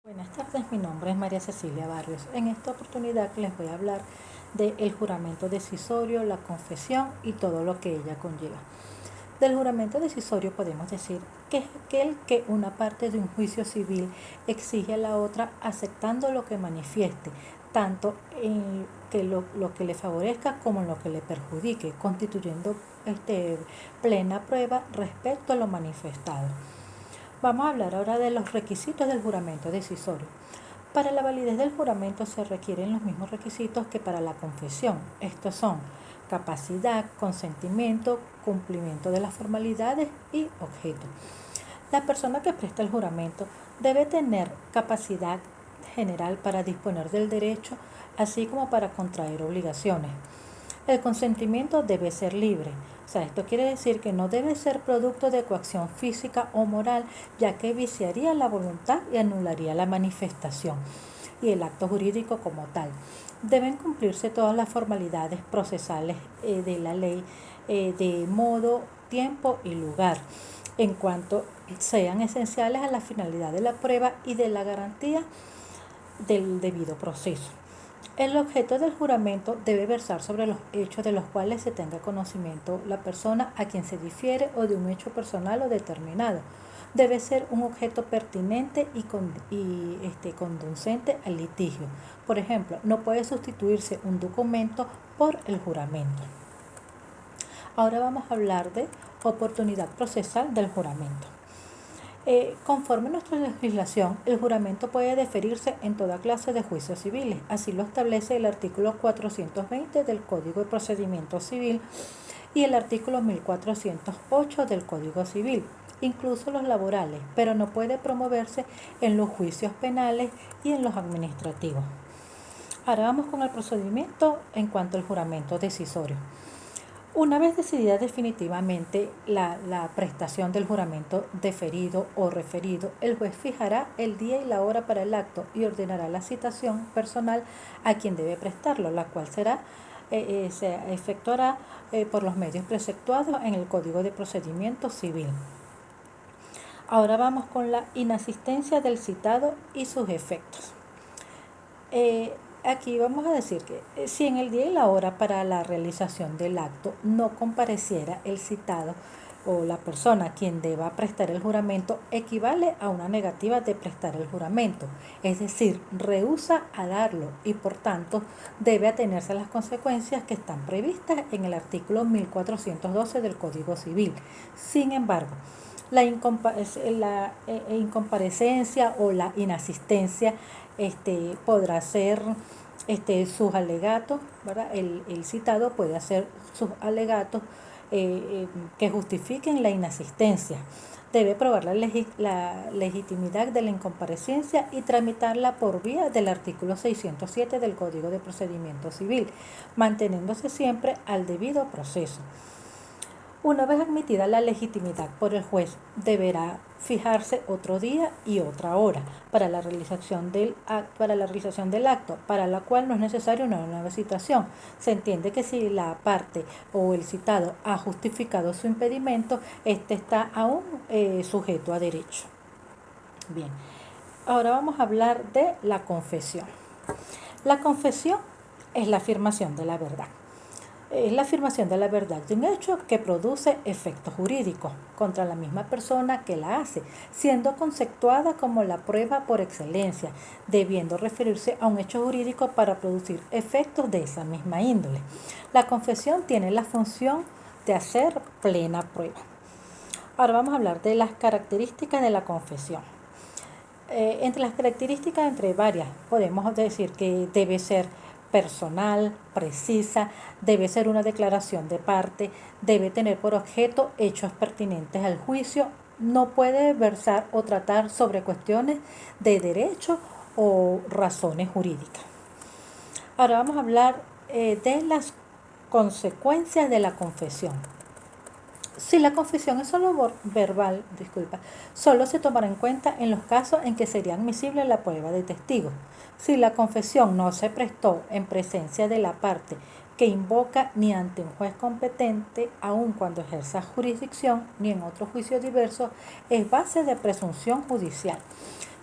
Buenas tardes, mi nombre es María Cecilia Barrios. En esta oportunidad les voy a hablar del juramento decisorio, la confesión y todo lo que ella conlleva. Del juramento decisorio podemos decir que es aquel que una parte de un juicio civil exige a la otra aceptando lo que manifieste, tanto en lo que le favorezca como en lo que le perjudique, constituyendo plena prueba respecto a lo manifestado. Vamos a hablar ahora de los requisitos del juramento decisorio. Para la validez del juramento se requieren los mismos requisitos que para la confesión. Estos son capacidad, consentimiento, cumplimiento de las formalidades y objeto. La persona que presta el juramento debe tener capacidad general para disponer del derecho, así como para contraer obligaciones. El consentimiento debe ser libre. Esto quiere decir que no debe ser producto de coacción física o moral, ya que viciaría la voluntad y anularía la manifestación y el acto jurídico como tal. Deben cumplirse todas las formalidades procesales de la ley de modo, tiempo y lugar, en cuanto sean esenciales a la finalidad de la prueba y de la garantía del debido proceso. El objeto del juramento debe versar sobre los hechos de los cuales se tenga conocimiento la persona a quien se difiere o de un hecho personal o determinado. Debe ser un objeto pertinente y conducente al litigio. Por ejemplo, no puede sustituirse un documento por el juramento. Ahora vamos a hablar de oportunidad procesal del juramento. Conforme a nuestra legislación, el juramento puede deferirse en toda clase de juicios civiles. Así lo establece el artículo 420 del Código de Procedimiento Civil y el artículo 1408 del Código Civil, incluso los laborales, pero no puede promoverse en los juicios penales y en los administrativos. Ahora vamos con el procedimiento en cuanto al juramento decisorio. Una vez decidida definitivamente la prestación del juramento deferido o referido, el juez fijará el día y la hora para el acto y ordenará la citación personal a quien debe prestarlo, la cual se efectuará por los medios preceptuados en el Código de Procedimiento Civil. Ahora vamos con la inasistencia del citado y sus efectos. Aquí vamos a decir que si en el día y la hora para la realización del acto no compareciera el citado o la persona a quien deba prestar el juramento, equivale a una negativa de prestar el juramento, es decir, rehúsa a darlo y por tanto debe atenerse a las consecuencias que están previstas en el artículo 1412 del Código Civil. Sin embargo, la incomparecencia o la inasistencia podrá ser sus alegatos, ¿verdad? El citado puede hacer sus alegatos que justifiquen la inasistencia. Debe probar la legitimidad de la incomparecencia y tramitarla por vía del artículo 607 del Código de Procedimiento Civil, manteniéndose siempre al debido proceso. Una vez admitida la legitimidad por el juez, deberá fijarse otro día y otra hora para la realización del acto, para la cual no es necesaria una nueva citación. Se entiende que si la parte o el citado ha justificado su impedimento, está aún sujeto a derecho. Bien, ahora vamos a hablar de la confesión. La confesión es la afirmación de la verdad. Es la afirmación de la verdad de un hecho que produce efectos jurídicos contra la misma persona que la hace, siendo conceptuada como la prueba por excelencia, debiendo referirse a un hecho jurídico para producir efectos de esa misma índole. La confesión tiene la función de hacer plena prueba. Ahora vamos a hablar de las características de la confesión. Entre las características, entre varias, podemos decir que debe ser personal, precisa, debe ser una declaración de parte, debe tener por objeto hechos pertinentes al juicio, no puede versar o tratar sobre cuestiones de derecho o razones jurídicas. Ahora vamos a hablar de las consecuencias de la confesión. Si la confesión es solo verbal, solo se tomará en cuenta en los casos en que sería admisible la prueba de testigos. Si la confesión no se prestó en presencia de la parte que invoca ni ante un juez competente, aun cuando ejerza jurisdicción, ni en otro juicio diverso, es base de presunción judicial.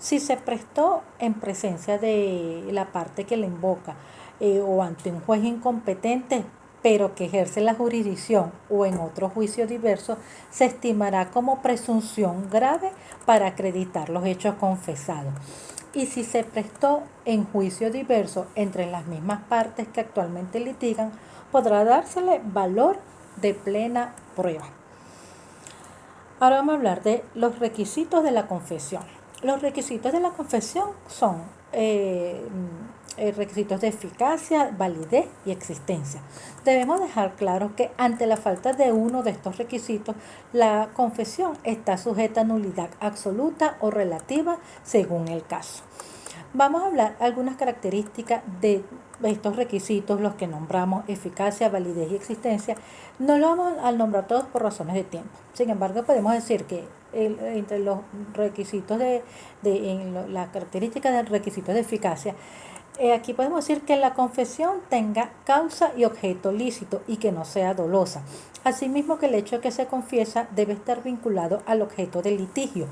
Si se prestó en presencia de la parte que le invoca o ante un juez incompetente, pero que ejerce la jurisdicción o en otro juicio diverso, se estimará como presunción grave para acreditar los hechos confesados. Y si se prestó en juicio diverso entre las mismas partes que actualmente litigan, podrá dársele valor de plena prueba. Ahora vamos a hablar de los requisitos de la confesión. Los requisitos de la confesión son requisitos de eficacia, validez y existencia. Debemos dejar claro que ante la falta de uno de estos requisitos, la confesión está sujeta a nulidad absoluta o relativa según el caso. Vamos a hablar algunas características de estos requisitos, los que nombramos eficacia, validez y existencia. No lo vamos a nombrar todos por razones de tiempo. Sin embargo, podemos decir que entre los requisitos las características del requisito de eficacia, aquí podemos decir que la confesión tenga causa y objeto lícito y que no sea dolosa. Asimismo, que el hecho que se confiesa debe estar vinculado al objeto del litigio,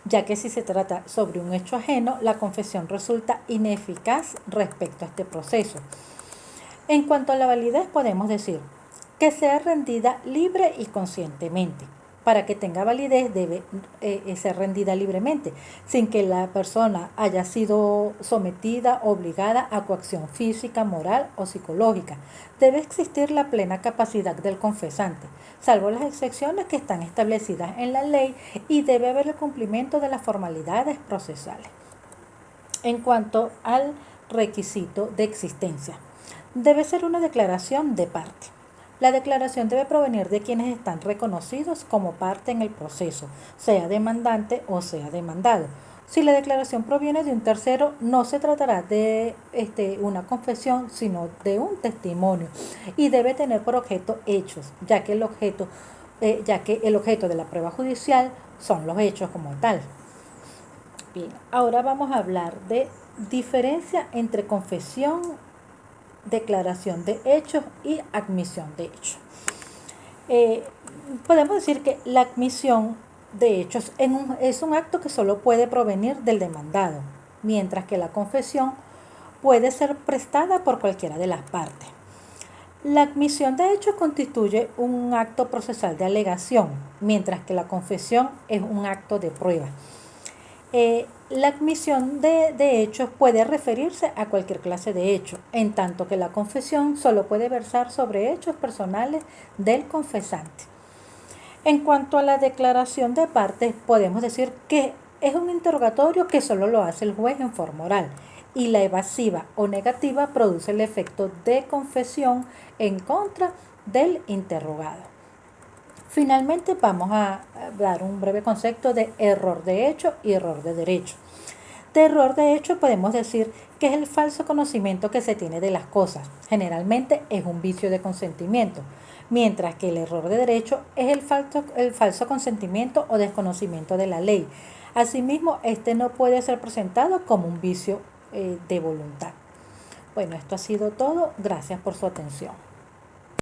ya que si se trata sobre un hecho ajeno, la confesión resulta ineficaz respecto a este proceso. En cuanto a la validez, podemos decir que sea rendida libre y conscientemente. Para que tenga validez debe ser rendida libremente, sin que la persona haya sido sometida, obligada a coacción física, moral o psicológica. Debe existir la plena capacidad del confesante, salvo las excepciones que están establecidas en la ley, y debe haber el cumplimiento de las formalidades procesales. En cuanto al requisito de existencia, debe ser una declaración de parte. La declaración debe provenir de quienes están reconocidos como parte en el proceso, sea demandante o sea demandado. Si la declaración proviene de un tercero, no se tratará de una confesión, sino de un testimonio, y debe tener por objeto hechos, ya que el objeto de la prueba judicial son los hechos como tal. Bien, ahora vamos a hablar de diferencia entre confesión, declaración de hechos y admisión de hechos. Podemos decir que la admisión de hechos es un acto que solo puede provenir del demandado, mientras que la confesión puede ser prestada por cualquiera de las partes. La admisión de hechos constituye un acto procesal de alegación, mientras que la confesión es un acto de prueba. La admisión de hechos puede referirse a cualquier clase de hecho, en tanto que la confesión solo puede versar sobre hechos personales del confesante. En cuanto a la declaración de partes, podemos decir que es un interrogatorio que solo lo hace el juez en forma oral, y la evasiva o negativa produce el efecto de confesión en contra del interrogado. Finalmente vamos a dar un breve concepto de error de hecho y error de derecho. De error de hecho podemos decir que es el falso conocimiento que se tiene de las cosas. Generalmente es un vicio de consentimiento, mientras que el error de derecho es el falso consentimiento o desconocimiento de la ley. Asimismo, este no puede ser presentado como un vicio de voluntad. Bueno, esto ha sido todo. Gracias por su atención.